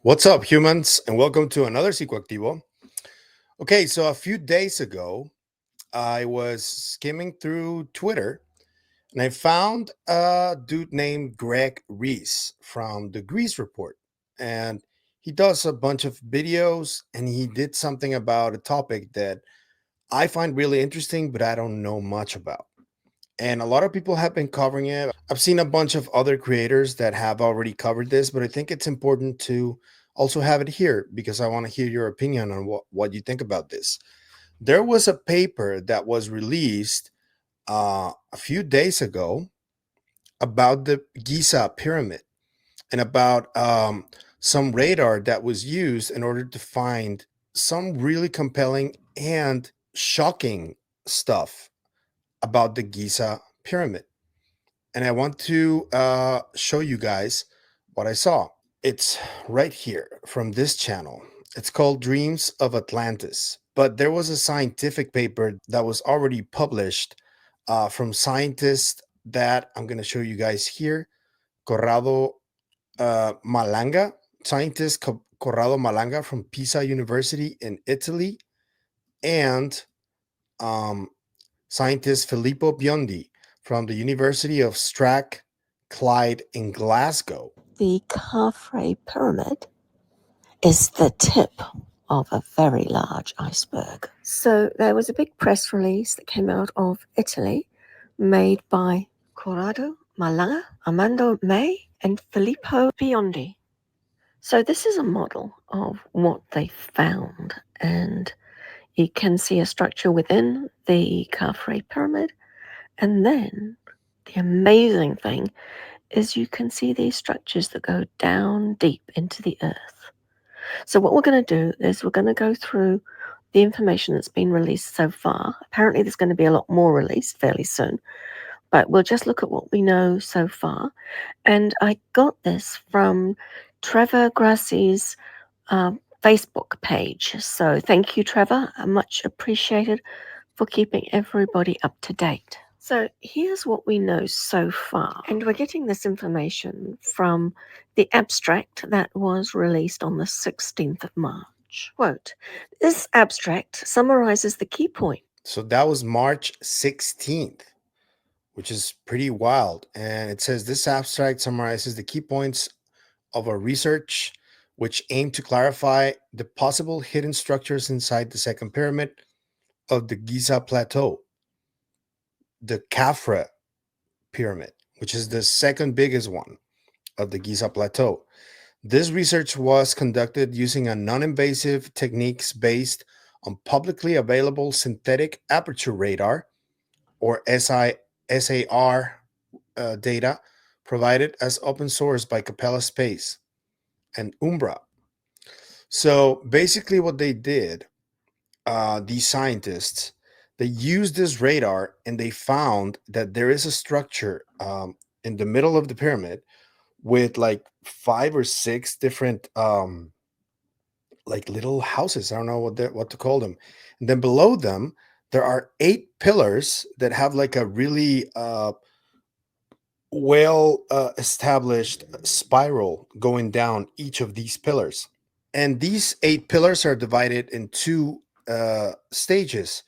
What's up, humans, and welcome to another Psicoactivo. Okay, so a few days ago, I was skimming through Twitter and I found a dude named Greg Reese from the Grease Report. And he does a bunch of videos and he did something about a topic that I find really interesting, but I don't know much about. And a lot of people have been covering it. I've seen a bunch of other creators that have already covered this, but I think it's important to also have it here because I want to hear your opinion on what you think about this. There was a paper that was released a few days ago about the Giza pyramid and about some radar that was used in order to find some really compelling and shocking stuff about the Giza pyramid. And I want to show you guys what I saw. It's right here from this channel. It's called Dreams of Atlantis. But there was a scientific paper that was already published from scientists that I'm going to show you guys here. Corrado Malanga, scientist Corrado Malanga from Pisa University in Italy, and um, scientist Filippo Biondi from the University of Strathclyde in Glasgow. The Khafre pyramid is the tip of a very large iceberg. So there was a big press release that came out of Italy made by Corrado, Malanga, Armando May, and Filippo Biondi. So this is a model of what they found, and you can see a structure within the Khafre pyramid, and then the amazing thing is you can see these structures that go down deep into the earth. So what we're going to do is we're going to go through the information that's been released so far. Apparently there's going to be a lot more released fairly soon, but we'll just look at what we know so far. And I got this from Trevor Grassi's Facebook page. So thank you, Trevor. Much appreciated for keeping everybody up to date. So here's what we know so far. And we're getting this information from the abstract that was released on the 16th of March. Quote, this abstract summarizes the key point. So that was March 16th, which is pretty wild. And it says this abstract summarizes the key points of our research, which aim to clarify the possible hidden structures inside the second pyramid of the Giza Plateau, the Khafre pyramid, which is the second biggest one of the Giza Plateau. This research was conducted using a non-invasive techniques based on publicly available synthetic aperture radar, or SAR data, provided as open source by Capella Space and Umbra. So basically, what they did, these scientists, they used this radar and they found that there is a structure in the middle of the pyramid with like five or six different like little houses. I don't know what to call them. And then below them, there are eight pillars that have like a really well established spiral going down each of these pillars. And these eight pillars are divided in two stages.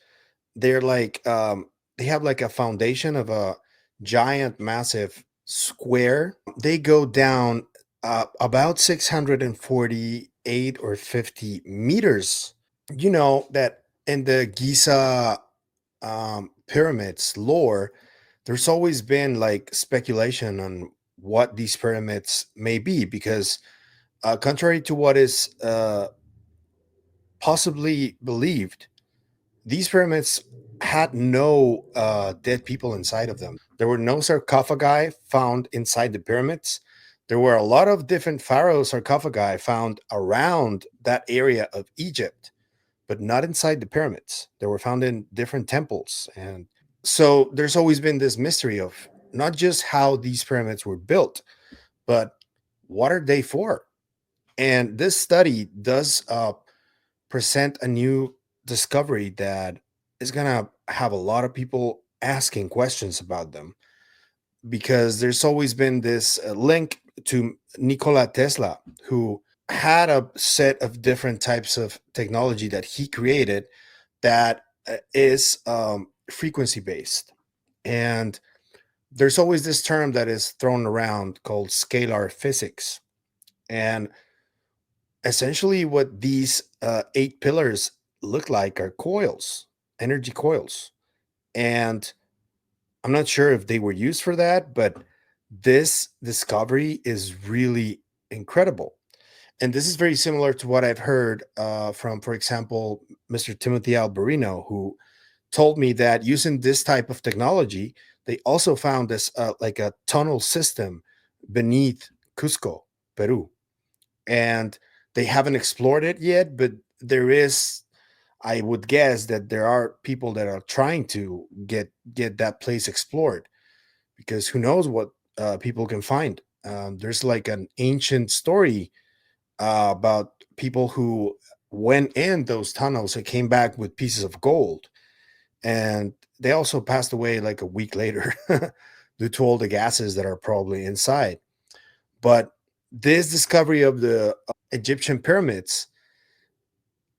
They're like they have like a foundation of a giant, massive square. They go down about 648 or 50 meters. You know that in the Giza pyramids lore, there's always been like speculation on what these pyramids may be because, contrary to what is possibly believed, these pyramids had no dead people inside of them. There were no sarcophagi found inside the pyramids. There were a lot of different pharaoh sarcophagi found around that area of Egypt, but not inside the pyramids. They were found in different temples. And so there's always been this mystery of not just how these pyramids were built, but what are they for? And this study does present a new discovery that is going to have a lot of people asking questions about them because there's always been this link to Nikola Tesla, who had a set of different types of technology that he created that is frequency based. And there's always this term that is thrown around called scalar physics. And essentially, what these eight pillars look like are coils, energy coils. And I'm not sure if they were used for that, but this discovery is really incredible. And this is very similar to what I've heard from, for example, Mr. Timothy Alberino, who told me that using this type of technology, they also found this like a tunnel system beneath Cusco, Peru. And they haven't explored it yet, but there is, I would guess that there are people that are trying to get that place explored, because who knows what people can find. There's like an ancient story about people who went in those tunnels and came back with pieces of gold, and they also passed away like a week later due to all the gases that are probably inside. But this discovery of the Egyptian pyramids,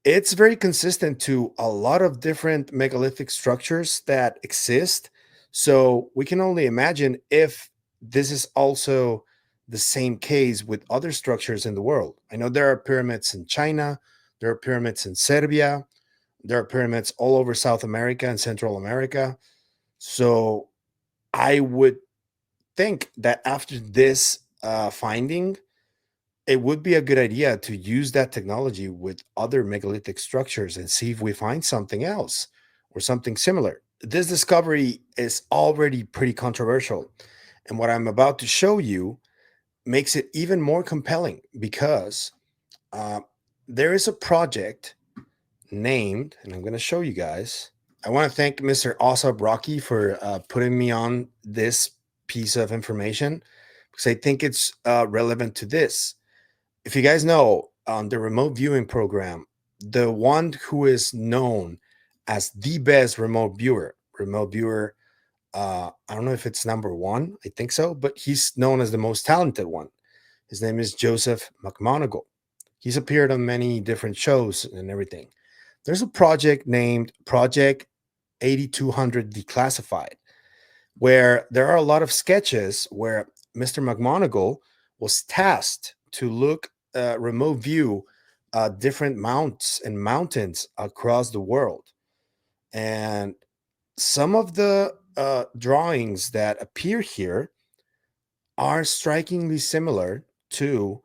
it's very consistent to a lot of different megalithic structures that exist. So we can only imagine if this is also the same case with other structures in the world. I know there are pyramids in China, there are pyramids in Serbia, there are pyramids all over South America and Central America. So I would think that after this finding, it would be a good idea to use that technology with other megalithic structures and see if we find something else or something similar. This discovery is already pretty controversial. And what I'm about to show you makes it even more compelling because uh, there is a project named, and I'm going to show you guys. I want to thank Mr. Asab Rocky for putting me on this piece of information because I think it's relevant to this. If you guys know on the remote viewing program, the one who is known as the best remote viewer, I don't know if it's number one, I think so, but he's known as the most talented one. His name is Joseph McMoneagle. He's appeared on many different shows and everything. There's a project named Project 8200 Declassified, where there are a lot of sketches where Mr. McMoneagle was tasked to look remote view different mounts and mountains across the world. And some of the drawings that appear here are strikingly similar to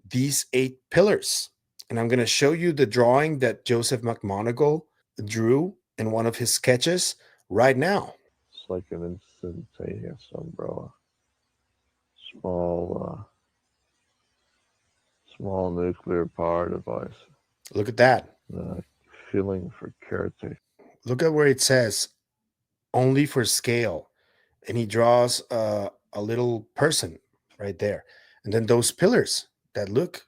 these eight pillars. And I'm going to show you the drawing that Joseph McMoneagle drew in one of his sketches right now. It's like an instantaneous umbrella. Small, small nuclear power device. Look at that. Feeling for caretaking. Look at where it says only for scale. And he draws a little person right there. And then those pillars that look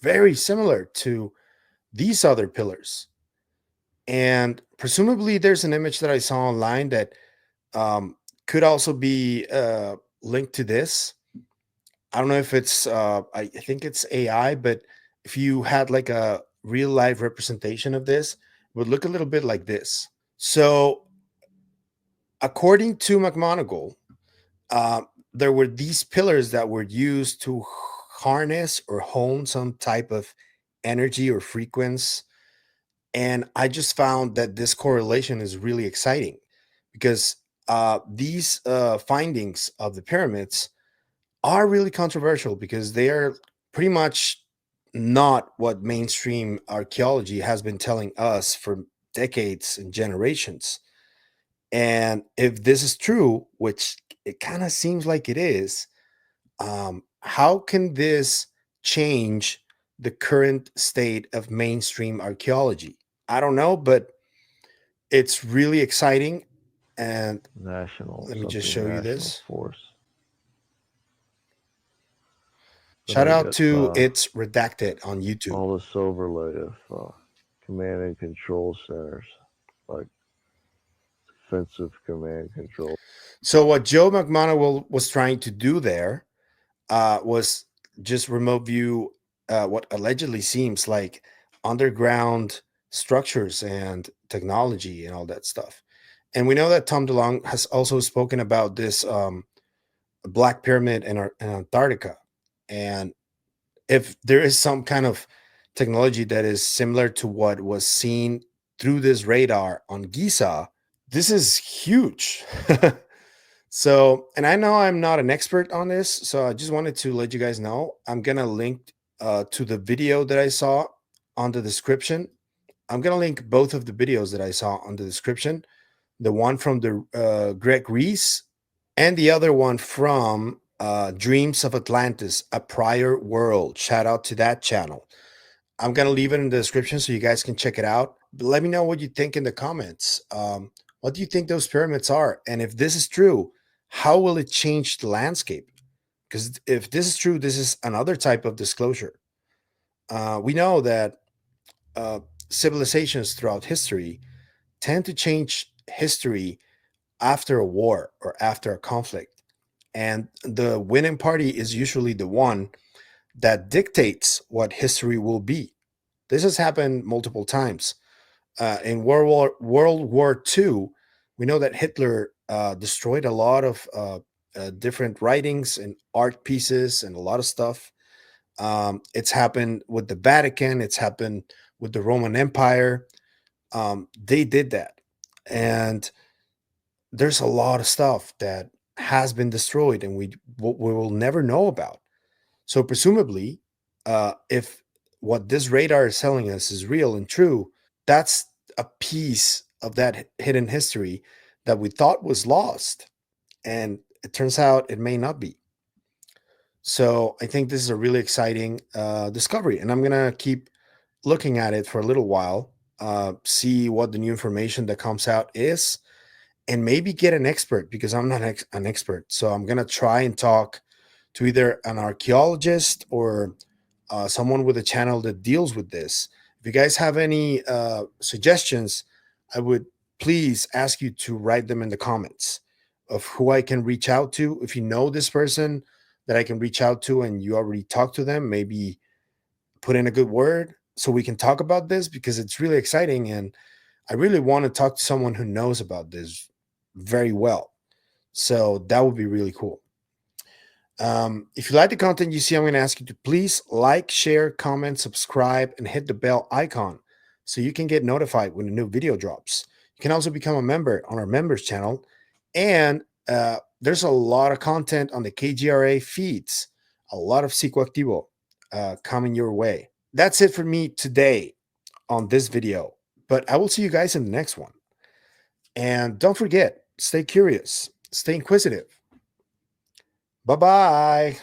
very similar to these other pillars. And presumably, there's an image that I saw online that could also be linked to this. I don't know if it's, I think it's AI, but if you had like a real life representation of this, it would look a little bit like this. So, according to McMoneagle, uh, there were these pillars that were used to harness or hone some type of energy or frequency. And I just found that this correlation is really exciting because these findings of the pyramids are really controversial because they are pretty much not what mainstream archaeology has been telling us for decades and generations. And if this is true, which it kind of seems like it is, how can this change the current state of mainstream archaeology? I don't know, but it's really exciting. And National, let me just something show you national this. force. But Shout I out guess to It's Redacted on YouTube. all this overlay of command and control centers, like defensive command control. So, what Joe McMoneagle was trying to do there was just remote view what allegedly seems like underground structures and technology and all that stuff. And we know that Tom DeLonge has also spoken about this Black Pyramid in Antarctica. And if there is some kind of technology that is similar to what was seen through this radar on Giza, this is huge. So, and I know I'm not an expert on this, so I just wanted to let you guys know. I'm gonna link to the video that I saw on the description. I'm gonna link both of the videos that I saw on the description. The one from the Greg Reese, and the other one from Dreams of Atlantis, A Prior World. Shout out to that channel. I'm gonna leave it in the description so you guys can check it out. But let me know what you think in the comments. What do you think those pyramids are? And if this is true, how will it change the landscape? Because if this is true, this is another type of disclosure. We know that uh, civilizations throughout history tend to change history after a war or after a conflict. And the winning party is usually the one that dictates what history will be. This has happened multiple times. In World War II, we know that Hitler destroyed a lot of different writings and art pieces and a lot of stuff. It's happened with the Vatican. It's happened with the Roman Empire. They did that, and there's a lot of stuff that has been destroyed, and we will never know about. So presumably, if what this radar is telling us is real and true, that's a piece of that hidden history that we thought was lost, and it turns out it may not be. So I think this is a really exciting discovery, and I'm gonna keep looking at it for a little while, see what the new information that comes out is, and maybe get an expert because I'm not an expert. So I'm gonna try and talk to either an archaeologist or someone with a channel that deals with this. If you guys have any suggestions, I would please ask you to write them in the comments of who I can reach out to. If you know this person that I can reach out to and you already talked to them, maybe put in a good word so we can talk about this because it's really exciting. And I really want to talk to someone who knows about this very well. So that would be really cool. If you like the content you see, I'm going to ask you to please like, share, comment, subscribe, and hit the bell icon so you can get notified when a new video drops. You can also become a member on our members channel. And there's a lot of content on the KGRA feeds, a lot of Psicoactivo coming your way. That's it for me today on this video, but I will see you guys in the next one. And don't forget, stay curious, stay inquisitive. Bye-bye.